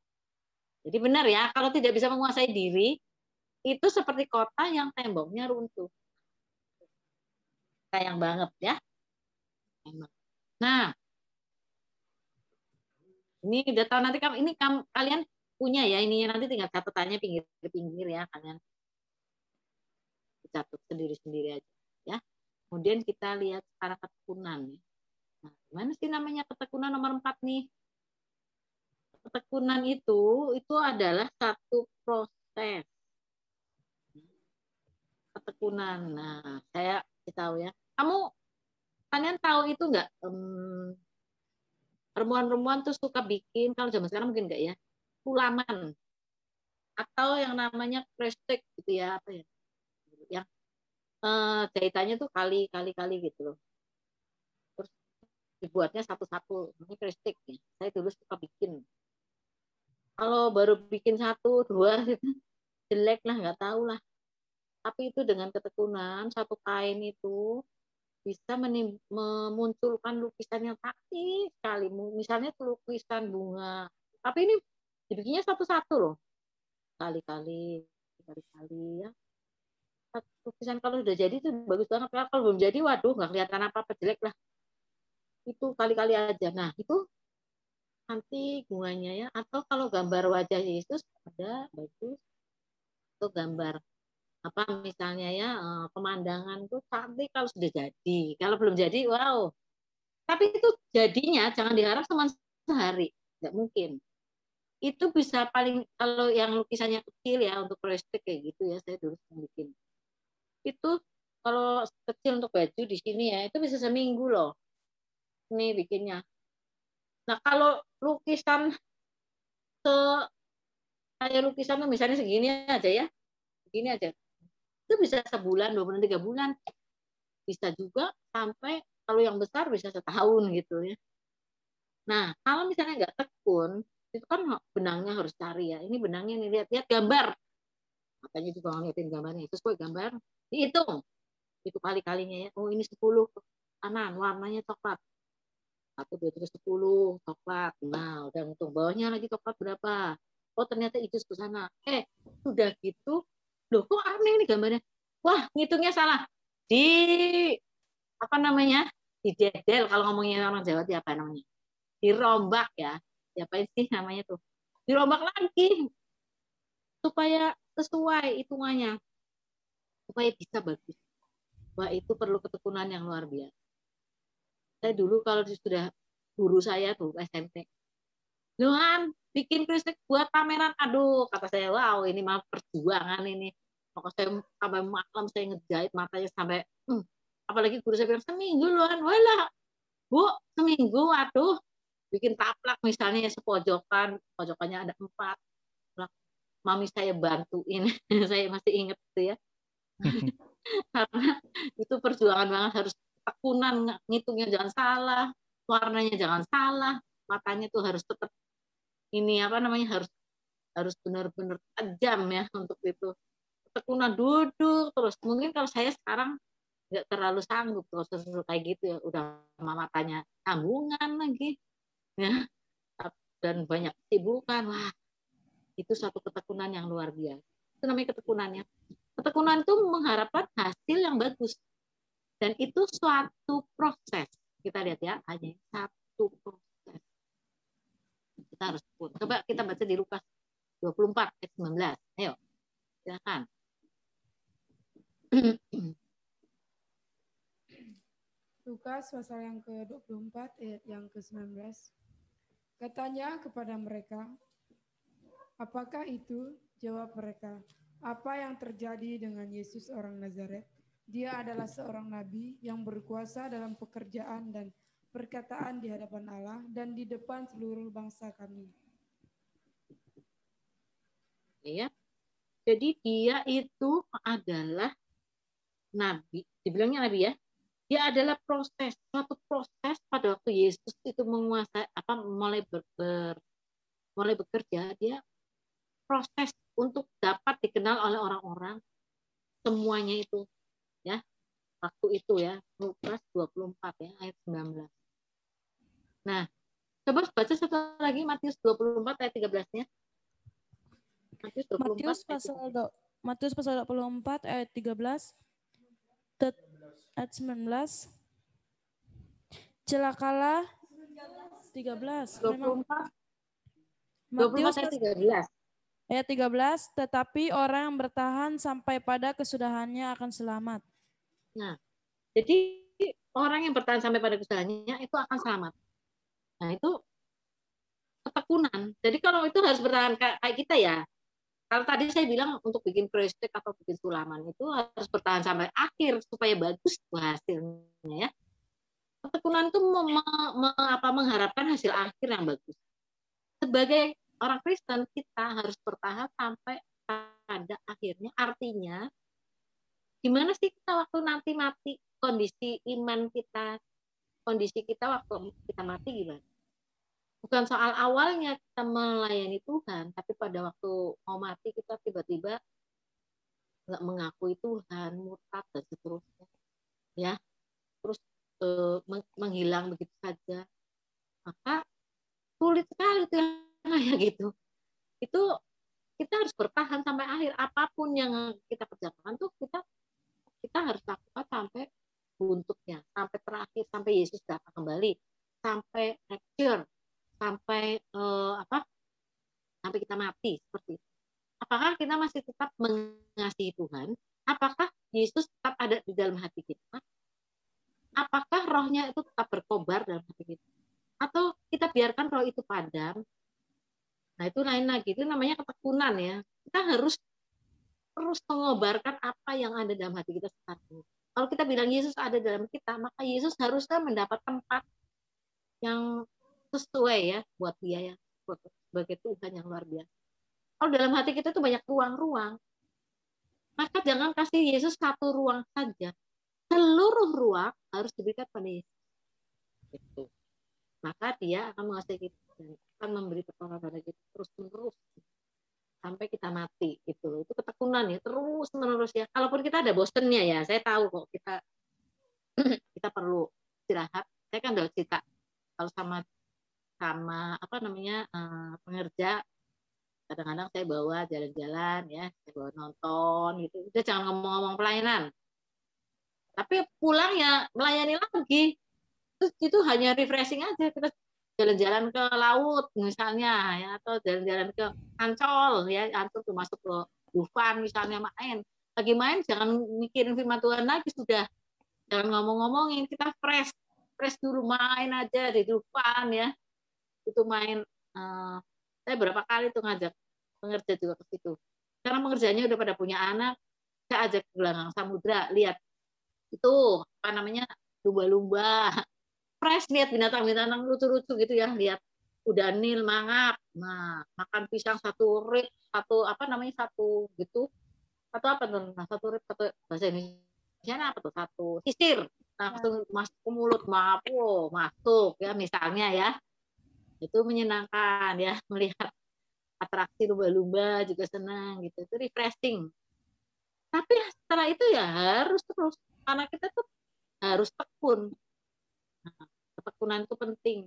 Jadi benar ya, kalau tidak bisa menguasai diri, itu seperti kota yang temboknya runtuh. Sayang banget ya. Nah, ini udah tahu nanti ini kalian punya ya, ini nanti tinggal catatannya pinggir-pinggir ya, kalian catat sendiri-sendiri aja ya. Kemudian kita lihat sekarang ketekunan. Nah, gimana sih namanya ketekunan nomor 4 nih? Ketekunan itu adalah satu proses. Ketekunan. Nah, saya tahu ya. Kalian tahu itu enggak? Perempuan-perempuan tuh suka bikin, kalau zaman sekarang mungkin enggak ya, hulaman atau yang namanya krestek gitu ya, apa ya? Yang jahitannya tuh kali gitu loh. Terus dibuatnya satu-satu, ini krestek ya. Saya dulu suka bikin. Kalau baru bikin 1, 2 gitu, jelek lah, nggak tahu lah. Tapi itu dengan ketekunan, satu kain itu bisa memunculkan lukisan yang cantik sekali. Misalnya lukisan bunga. Tapi ini dibikinnya satu-satu loh. Kali-kali ya. Lukisan kalau udah jadi itu bagus banget. Kalau belum jadi, waduh, nggak kelihatan apa-apa, jelek lah. Itu kali-kali aja. Nah, itu nanti bunganya ya. Atau kalau gambar wajah Yesus ada bagus. Atau gambar apa misalnya ya, pemandangan tuh cantik kalau sudah jadi. Kalau belum jadi, wow. Tapi itu jadinya jangan diharap cuma sehari, nggak mungkin. Itu bisa paling, kalau yang lukisannya kecil ya, untuk plastik kayak gitu ya, saya dulu bikin. Itu kalau kecil untuk baju di sini ya, itu bisa seminggu loh. Ini bikinnya. Nah, kalau lukisan kayak lukisan tuh misalnya segini aja ya, segini aja. Itu bisa sebulan, 2 bulan, 3 bulan. Bisa juga sampai, kalau yang besar bisa setahun gitu ya. Nah, kalau misalnya nggak tekun, itu kan benangnya harus cari ya. Ini benangnya nih, lihat gambar. Makanya juga ngeliatin gambarnya. Terus gue gambar, dihitung. Itu kali-kalinya ya. Oh, ini 10 kanan, warnanya coklat. 1, 2, 3, 10 coklat. Nah, udah ngitung bawahnya lagi coklat berapa. Oh, ternyata itu ke sana. Sudah gitu. Loh, kok aneh nih gambarnya. Wah, ngitungnya salah. Apa namanya? Didedel, kalau ngomongnya orang Jawa itu apa namanya? Dirombak ya. Siapa sih namanya tuh? Dirombak lagi supaya sesuai hitungannya, supaya bisa bagus. Wah, itu perlu ketekunan yang luar biasa. Saya dulu kalau sudah guru saya tuh SMP, Lohan bikin kristik buat pameran, aduh kata saya, wow ini mah perjuangan ini. Maka saya sampai malam saya ngejahit matanya sampai, apalagi guru saya bilang seminggu Lohan, walah Bu seminggu, aduh bikin taplak misalnya sepojokan, pojokannya ada 4. Mami saya bantuin, saya masih ingat tuh ya. Karena itu perjuangan banget, harus tekunan, ngitungnya jangan salah, warnanya jangan salah, matanya tuh harus tetap ini apa namanya, harus benar-benar tajam ya untuk itu. Tekunan duduk terus. Mungkin kalau saya sekarang nggak terlalu sanggup kalau sesuatu kayak gitu ya, udah matanya sambungan lagi ya, dan banyak kesibukan. Wah, itu satu ketekunan yang luar biasa. Itu namanya ketekunannya. Ketekunan itu mengharapkan hasil yang bagus. Dan itu suatu proses. Kita lihat ya, hanya satu proses. Kita harus tekun. Coba kita baca di Lukas 24 ayat 19. Ayo, silakan.
Lukas pasal yang ke-24 ayat yang ke-19. Katanya kepada mereka, apakah itu? Jawab mereka, apa yang terjadi dengan Yesus orang Nazaret? Dia adalah seorang nabi yang berkuasa dalam pekerjaan dan perkataan di hadapan Allah dan di depan seluruh bangsa kami.
Ya. Jadi dia itu adalah nabi, dibilangnya nabi ya. Dia adalah suatu proses pada waktu Yesus itu menguasai mulai bekerja, dia proses untuk dapat dikenal oleh orang-orang semuanya itu ya. Waktu itu ya, Lukas 24 ya, ayat 19. Nah, coba baca satu lagi Matius 24 ayat 13-nya.
Matius pasal 24 ayat 13 ayat 19. Celakalah 13.
24
Matius
ayat 13.
Ayat 13, tetapi orang yang bertahan sampai pada kesudahannya akan selamat.
Nah, jadi orang yang bertahan sampai pada kesudahannya itu akan selamat. Nah, itu ketekunan. Jadi kalau itu harus bertahan kayak kita ya. Kalau tadi saya bilang untuk bikin proyek atau bikin sulaman itu harus bertahan sampai akhir supaya bagus hasilnya ya. Ketekunan itu mengharapkan hasil akhir yang bagus. Sebagai orang Kristen kita harus bertahan sampai pada akhirnya. Artinya gimana sih kita waktu nanti mati, kondisi iman kita, kondisi kita waktu kita mati gimana? Bukan soal awalnya kita melayani Tuhan, tapi pada waktu mau mati kita tiba-tiba nggak mengakui Tuhan, murtad dan seterusnya, ya, terus menghilang begitu saja, maka sulit sekali tuh kayak gitu. Itu kita harus bertahan sampai akhir, apapun yang kita kerjakan tuh kita harus lakukan sampai buntutnya, sampai terakhir, sampai Yesus datang kembali, sampai rapture, sampai sampai kita mati seperti itu. Apakah kita masih tetap mengasihi Tuhan? Apakah Yesus tetap ada di dalam hati kita? Apakah rohnya itu tetap berkobar dalam hati kita? Atau kita biarkan roh itu padam? Nah, itu lain lagi, itu namanya ketekunan ya. Kita harus terus mengobarkan apa yang ada dalam hati kita saat ini. Kalau kita bilang Yesus ada dalam kita, maka Yesus harusnya mendapat tempat yang sesuai ya buat dia ya, sebagai Tuhan yang luar biasa. Kalau dalam hati kita tuh banyak ruang-ruang, maka jangan kasih Yesus satu ruang saja. Seluruh ruang harus diberikan pada Yesus. Gitu. Maka dia akan mengasihi kita dan akan memberi pertolongan pada kita terus-menerus sampai kita mati. Itu ketekunan ya, terus-menerus ya. Kalaupun kita ada bosennya ya, saya tahu kok kita perlu istirahat. Saya kan udah cerita kalau sama pengerja, kadang-kadang saya bawa jalan-jalan ya, saya bawa nonton gitu. Udah jangan ngomong-ngomong pelayanan. Tapi pulang ya melayani lagi. Terus itu hanya refreshing aja, kita jalan-jalan ke laut misalnya ya, atau jalan-jalan ke Ancol ya, Ancol tuh masuk ke Dufan misalnya main. Lagi main jangan mikirin firman Tuhan lagi sudah. Jangan ngomong-ngomongin, kita fresh dulu, main aja di Dufan ya. Itu main saya berapa kali tuh ngajak pengerja juga ke situ. Karena pengerjanya udah pada punya anak, saya ajak ke gelanggang samudra, lihat itu lumba-lumba, fresh, lihat binatang-binatang lucu-lucu gitu ya, lihat udah nil mangap, nah makan pisang satu rip, satu gitu, satu rip, satu bahasa Indonesia apa tuh, satu sisir, langsung masuk ke mulut, masuk ya misalnya ya. Itu menyenangkan ya, melihat atraksi lumba-lumba juga senang gitu, itu refreshing. Tapi setelah itu ya harus terus, karena kita tuh harus tekun. Nah, ketekunan itu penting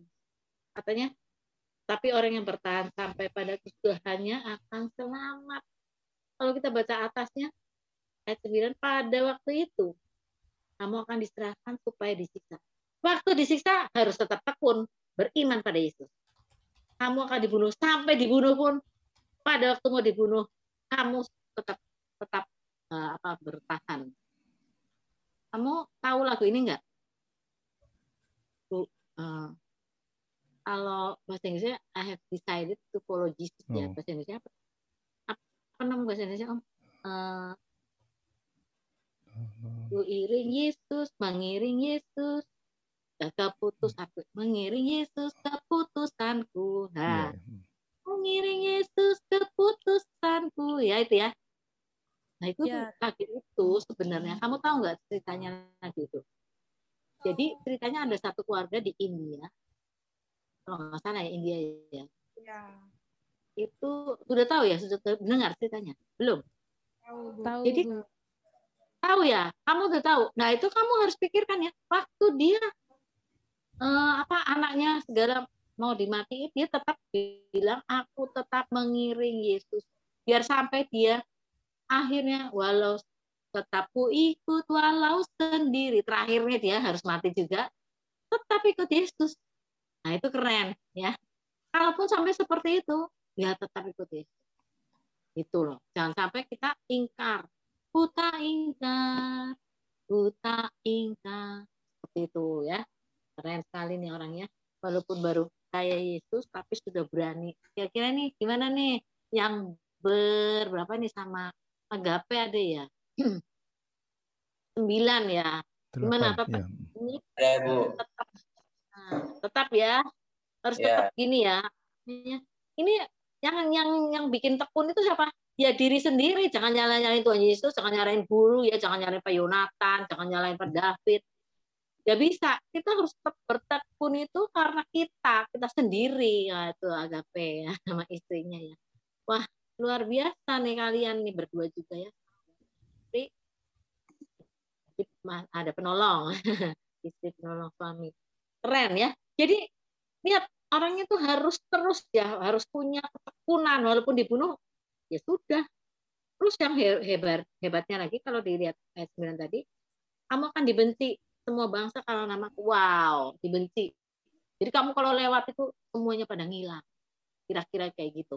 katanya. Tapi orang yang bertahan sampai pada kesudahannya akan selamat. Kalau kita baca atasnya ayat 9, pada waktu itu kamu akan diserahkan supaya disiksa. Waktu disiksa harus tetap tekun, beriman pada Yesus. Kamu akan dibunuh, sampai dibunuh pun pada waktu mau dibunuh kamu tetap bertahan. Kamu tahu lagu ini enggak? Kalau bahasa Inggrisnya I have decided to follow Jesus ya.
Oh.
Bahasa Indonesia apa? Apa nama bahasa Indonesia Om? Ku iring Yesus, mengiring Yesus, keputus aku, mengiring Yesus keputusanku. Nah,
Iya.
mengiring Yesus keputusanku, ya itu ya. Nah itu
Ya.
lagu itu sebenarnya, kamu tahu nggak ceritanya lagu itu? Jadi ceritanya ada satu keluarga di India, kalau nggak salah ya India ya.
Ya,
Itu sudah tahu ya, sudah dengar ceritanya? Belum?
tahu Bu.
Tahu,
Jadi
Bu.
tahu ya, kamu udah tahu. Nah itu kamu harus pikirkan ya, waktu dia anaknya segala mau dimatiin, dia tetap bilang aku tetap mengiring Yesus, biar sampai dia akhirnya walau tetap ku ikut walau sendiri, terakhirnya dia harus mati juga, tetap ikut Yesus. Nah itu keren ya. Kalaupun sampai seperti itu, ya tetap ikut Yesus. Itu loh. Jangan sampai kita ingkar. Buta ingkar. Seperti itu ya. Keren sekali nih orangnya. Walaupun baru kayak Yesus, tapi sudah berani. Kira-kira nih gimana nih? Yang berapa nih sama Agape ada ya? 9 ya. Gimana
8,
tetap?
ya.
Ada Bu.
Tetap ya. Harus
Ya.
tetap gini ya. Ini yang bikin tekun itu siapa? Ya diri sendiri. Jangan nyalain Tuhan Yesus, jangan nyalain guru ya, jangan nyalain Pak Yonatan, jangan nyalain Pak David. Gak bisa. Kita harus tetap bertekun itu karena kita sendiri. Ya, itu Agape ya sama istrinya ya. Wah, luar biasa nih kalian nih berdua juga ya. Istri ada penolong. Istri penolong suami. Keren ya. Jadi lihat orangnya tuh harus terus ya, harus punya ketekunan walaupun dibunuh ya sudah. Terus yang hebatnya lagi kalau dilihat ayat 9 tadi, kamu akan dibenci semua bangsa kalau namaku. Wow, dibenci. Jadi kamu kalau lewat itu semuanya pada ngilang. Kira-kira kayak gitu.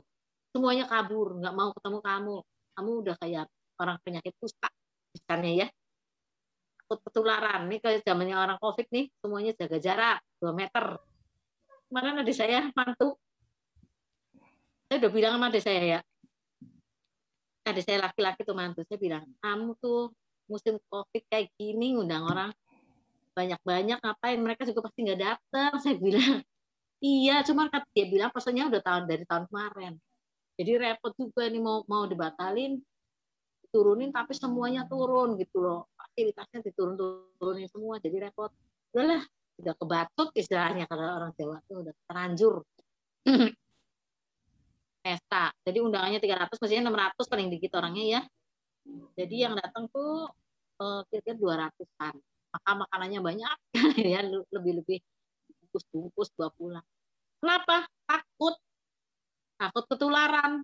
Semuanya kabur, nggak mau ketemu kamu. Kamu udah kayak orang penyakit kusta misalnya ya. Takut ketularan. Nih kayak zamannya orang COVID nih, semuanya jaga jarak 2 meter. Kemarin adik saya mantu. Saya udah bilang sama adik saya ya. Adik saya laki-laki tuh mantu. Saya bilang, kamu tuh musim COVID kayak gini ngundang orang banyak-banyak ngapain? Mereka juga pasti nggak datang. Saya bilang, iya. Cuma dia bilang pesannya udah dari tahun kemarin. Jadi repot juga nih mau dibatalin, diturunin tapi semuanya turun gitu loh. Fasilitasnya diturun-turunin semua. Jadi repot. Udahlah, udah kebacut istilahnya kalau orang Jawa tuh udah terlanjur. Pesta. Jadi undangannya 300, mestinya 600 paling dikit orangnya ya. Jadi yang datang tuh kira-kira 200-an. Maka makanannya banyak ya, lebih-lebih bungkus-bungkus bawa pulang. Kenapa? Takut ketularan.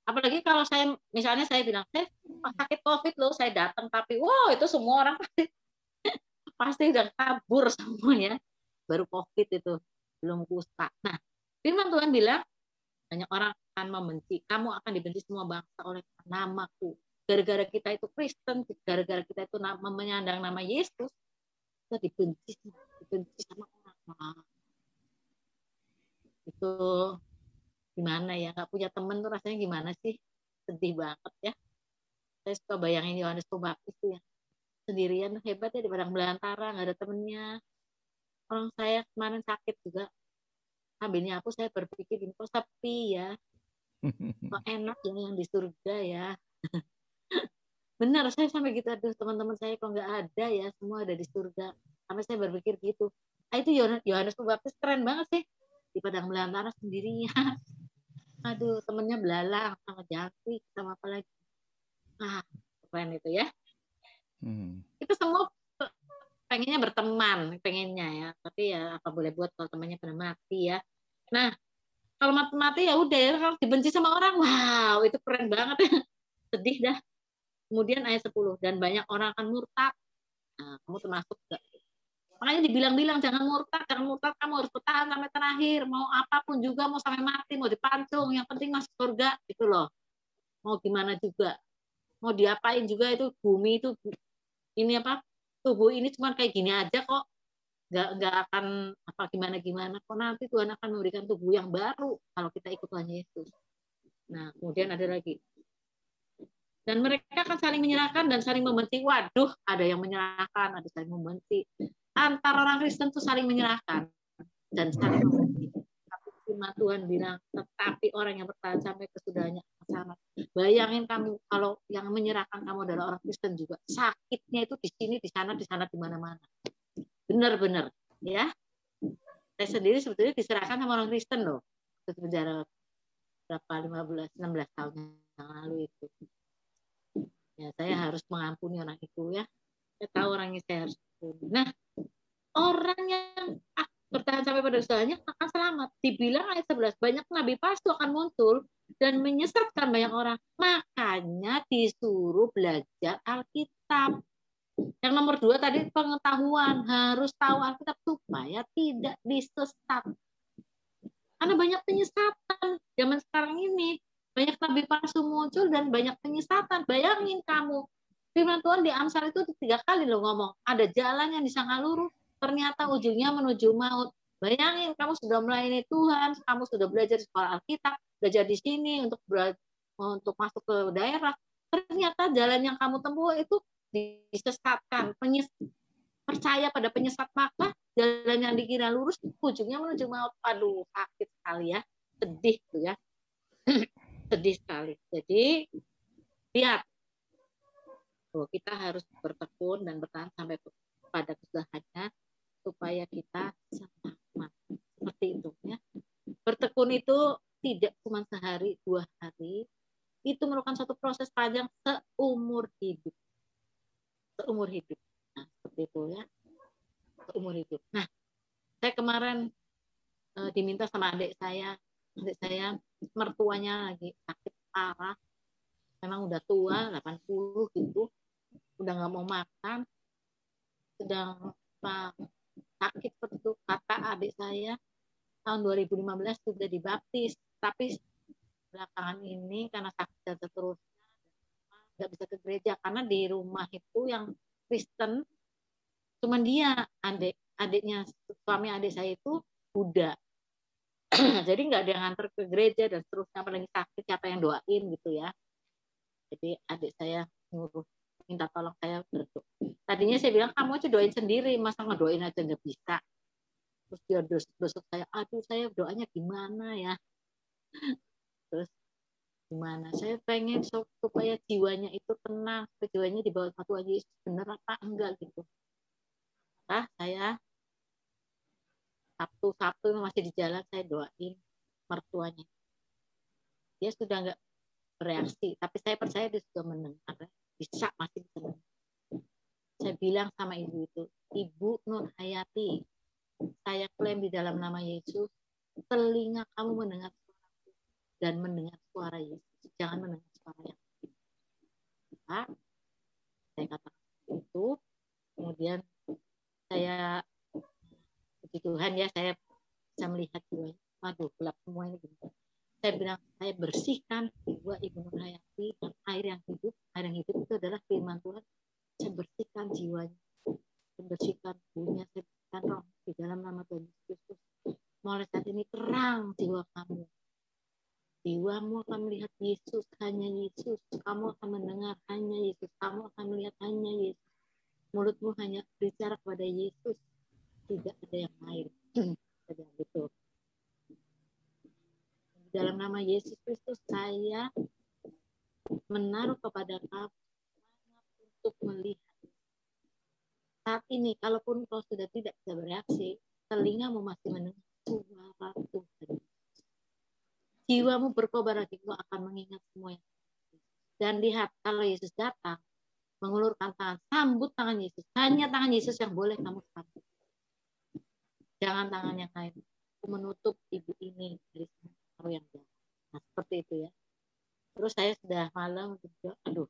Apalagi kalau misalnya saya bilang, saya sakit COVID loh, saya datang tapi wow itu semua orang pasti udah kabur semuanya. Baru COVID itu, belum kusta. Nah, firman Tuhan bilang, banyak orang akan membenci. Kamu akan dibenci semua bangsa oleh namaku. Gara-gara kita itu Kristen, gara-gara kita itu menyandang nama Yesus, kita dibenci sama orang. Nah, itu gimana ya? Nggak punya temen tuh rasanya gimana sih? Sedih banget ya. Saya suka bayangin Yohanes Pembaptis tuh ya. Sendirian hebat ya di padang belantara, nggak ada temennya. Orang saya kemarin sakit juga. Sambil nyapu saya berpikir ini kok sepi ya. Kok enak yang di surga ya. Benar, saya sampai gitu, aduh teman-teman saya kok nggak ada ya, semua ada di surga. Sampai saya berpikir gitu. Itu Yohanes Pembaptis keren banget sih. Di padang belantara sendirinya. Aduh, temennya belalang, sama jangkrik, sama apa lagi. Ah, keren itu ya. Kita semua pengennya berteman, pengennya ya. Tapi ya apa boleh buat kalau temannya pada mati ya. Nah, kalau mati ya udah ya, kalau dibenci sama orang, wow, itu keren banget ya. Sedih dah. Kemudian ayat 10, dan banyak orang akan murtad. Nah, kamu termasuk gak? Makanya dibilang-bilang jangan murtad, kamu harus bertahan sampai terakhir. Mau apapun juga, mau sampai mati, mau dipancung, yang penting masuk surga, itu loh. Mau gimana juga. Mau diapain juga itu bumi itu, ini apa, tubuh ini cuma kayak gini aja kok. nggak akan apa gimana kok, nanti Tuhan akan memberikan tubuh yang baru kalau kita ikut Tuhan Yesus. Nah, kemudian ada lagi, dan mereka akan saling menyerahkan dan saling membenci. Waduh, ada yang menyerahkan, ada saling membenci. Antar orang Kristen tuh saling menyerahkan dan saling membenci. Tapi firman Tuhan bilang, tetapi orang yang bertahan sampai kesudahannya sama. Bayangin kamu kalau yang menyerahkan kamu adalah orang Kristen juga, sakitnya itu di sini, di sana, di mana-mana. Benar-benar, ya. Saya sendiri sebetulnya diserahkan sama orang Kristen loh. Itu penjara berapa 16 tahun yang lalu itu. Ya, saya harus mengampuni orang itu ya. Saya tahu orangnya, saya harus ampuni. Nah, orang yang bertahan sampai pada usahanya akan selamat. Dibilang ayat 11, banyak nabi palsu akan muncul dan menyesatkan banyak orang. Makanya disuruh belajar Alkitab. Yang nomor 2 tadi pengetahuan, harus tahu Alkitab supaya tidak disesat. Karena banyak penyesatan zaman sekarang ini, banyak nabi palsu muncul dan banyak penyesatan. Bayangin kamu, firman Tuhan di Amsal itu 3 kali loh ngomong, ada jalan yang disangka lurus, ternyata ujungnya menuju maut. Bayangin kamu sudah melayani Tuhan, kamu sudah belajar di sekolah Alkitab, belajar di sini untuk masuk ke daerah, ternyata jalan yang kamu tempuh itu disesatkan, percaya pada penyesat, maka jalan yang dikira lurus ujungnya menuju maut. Aduh, sakit sekali ya, sedih tuh ya. Sedih sekali. Jadi lihat, kita harus bertekun dan bertahan sampai pada kesudahannya supaya kita selamat. Seperti itu ya. Bertekun itu tidak cuma sehari 2 hari, itu merupakan satu proses panjang seumur hidup. Seumur hidup. Nah, seperti itu ya. Seumur hidup. Nah, saya kemarin diminta sama adik saya mertuanya lagi sakit parah. Memang udah tua, 80 gitu. Udah nggak mau makan. Sedang sakit seperti itu. Kata adik saya, tahun 2015 sudah dibaptis. Tapi belakangan ini karena sakit dan seterusnya nggak bisa ke gereja. Karena di rumah itu yang Kristen cuman dia, adiknya suami adik saya itu Buddha. Jadi nggak ada yang nganter ke gereja dan seterusnya, apalagi sakit siapa yang doain gitu ya. Jadi adik saya nyuruh minta tolong saya berdoa. Tadinya saya bilang kamu aja doain sendiri, masa ngedoain aja nggak bisa. Terus dia besok saya, aduh saya doanya gimana ya. Terus gimana? Saya pengen supaya jiwanya itu tenang, jiwanya di bawah Tuhan Yesus, bener apa enggak gitu. Nah, saya Sabtu masih di jalan, saya doain mertuanya. Dia sudah nggak bereaksi, tapi saya percaya dia sudah mendengar, masih bisa mendengar. Saya bilang sama ibu itu, Ibu Nur Hayati, saya klaim di dalam nama Yesus, telinga kamu mendengar suara dan mendengar suara Yesus, jangan mendengar suara yang lain. Nah, saya katakan itu, kemudian saya puji Tuhan ya, saya bisa melihat jiwanya. Waduh, gelap semua ini. Saya bilang, saya bersihkan jiwa Ibu Nur Hayati dan air yang hidup. Air yang hidup itu adalah firman Tuhan. Saya bersihkan jiwanya, saya bersihkan tubuhnya, saya bersihkan roh di dalam nama Tuhan Yesus. Mulai saat ini terang jiwa kamu. Jiwamu akan melihat Yesus, hanya Yesus. Kamu akan mendengar hanya Yesus. Kamu akan melihat hanya Yesus. Mulutmu hanya bicara kepada Yesus. Tidak ada yang lain. Tidak betul. Dalam nama Yesus Kristus saya menaruh kepada kamu untuk melihat. Saat ini, kalaupun kau sudah tidak bisa bereaksi, telingamu masih mendengar suara Tuhan. Jiwamu berkobar lagi, kau akan mengingat semua yang. Dan lihat, kalau Yesus datang, mengulurkan tangan, sambut tangan Yesus. Hanya tangan Yesus yang boleh kamu sambut. Jangan tangan yang lain. Aku menutup ibu ini dari semua yang jahat. Nah, seperti itu ya. Terus saya sudah malam, aduh,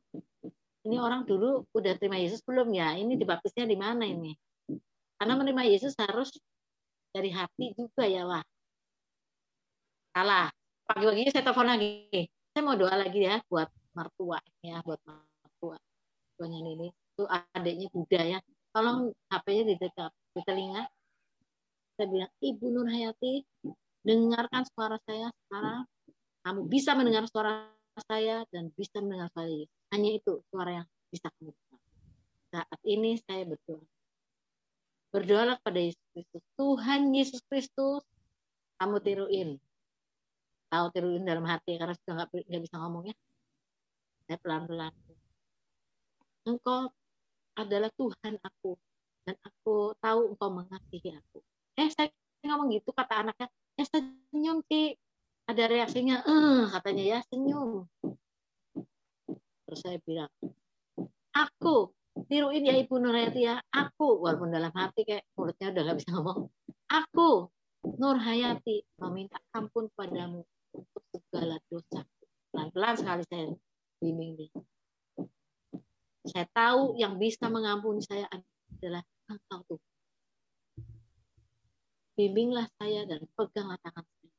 ini orang dulu udah terima Yesus belum ya? Ini dibaptisnya di mana ini? Karena menerima Yesus harus dari hati juga ya, wah. Salah. Pagi-pagi saya telepon lagi. Saya mau doa lagi ya buat mertua ya, buat mertua. Tuanya ini itu adiknya Buddha ya. Tolong HP-nya di dekat di telinga. Ibu Nur Hayati, dengarkan suara saya sekarang. Kamu bisa mendengar suara saya dan bisa mendengar suara Yesus. Hanya itu suara yang bisa kamu dengar. Saat ini saya berdoa. Berdoalah kepada Yesus Kristus. Tuhan Yesus Kristus, kamu tiruin. Tahu tiruin dalam hati karena sudah nggak bisa ngomong ya. Saya pelan-pelan. Engkau adalah Tuhan aku dan aku tahu Engkau mengasihi aku. Saya ngomong gitu kata anaknya. Senyum Ci. Ada reaksinya, katanya ya senyum. Terus saya bilang, aku tiruin ya Ibu Nur Hayati ya, aku walaupun dalam hati kayak mulutnya udah nggak bisa ngomong. Aku Nur Hayati meminta ampun padamu untuk segala dosa. Pelan-pelan sekali saya bimbing dia. Saya tahu yang bisa mengampuni saya adalah Engkau Tuhan. Bimbinglah saya dan peganglah tangan saya.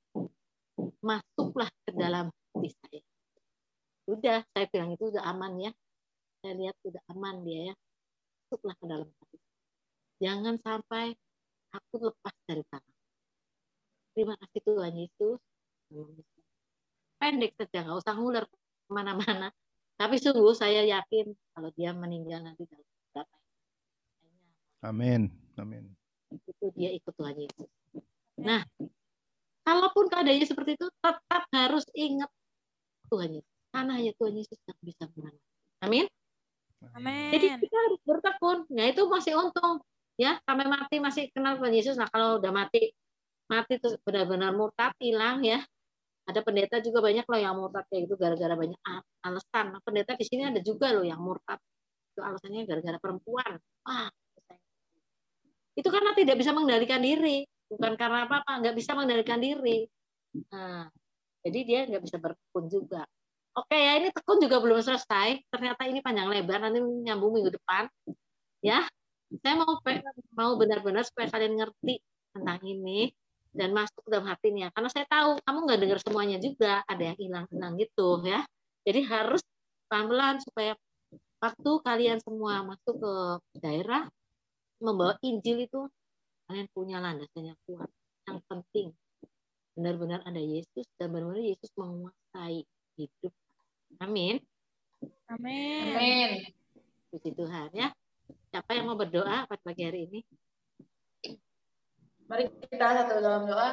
Masuklah ke dalam hati saya. Udah, saya bilang itu udah aman ya. Saya lihat udah aman dia ya. Masuklah ke dalam hati. Jangan sampai aku lepas dari tangan. Terima kasih Tuhan Yesus. Pendek saja, nggak usah nguler kemana-mana. Tapi sungguh saya yakin kalau dia meninggal nanti dalam berapa.
Amin. Amin.
Itu dia ikut Tuhan Yesus. Nah, kalaupun keadaannya seperti itu, tetap harus ingat Tuhan Yesus. Karena hanya Tuhan Yesus yang bisa menang. Amin.
Amin.
Jadi kita harus bertekun. Nah itu masih untung. Ya, sampai mati masih kenal Tuhan Yesus. Nah kalau udah mati terus benar-benar murtad, hilang ya. Ada pendeta juga banyak loh yang murtad kayak gitu gara-gara banyak alasan. Nah, pendeta di sini ada juga loh yang murtad. Itu alasannya gara-gara perempuan. Itu karena tidak bisa mengendalikan diri. Bukan karena apa-apa, nggak bisa mengendalikan diri. Nah, jadi dia nggak bisa bertekun juga. Oke ya, ini tekun juga belum selesai. Ternyata ini panjang lebar, nanti nyambung minggu depan. Ya, saya mau benar-benar supaya kalian ngerti tentang ini dan masuk dalam hatinya. Karena saya tahu kamu nggak dengar semuanya juga, ada yang hilang-hilang gitu ya. Jadi harus pelan-pelan supaya waktu kalian semua masuk ke daerah membawa Injil itu kalian punya landasan yang kuat. Yang penting benar-benar ada Yesus dan benar-benar Yesus menguasai hidup. Amin.
Amin.
Amin.
Puji Tuhan ya. Siapa yang mau berdoa pada pagi hari ini?
Mari kita satu dalam doa.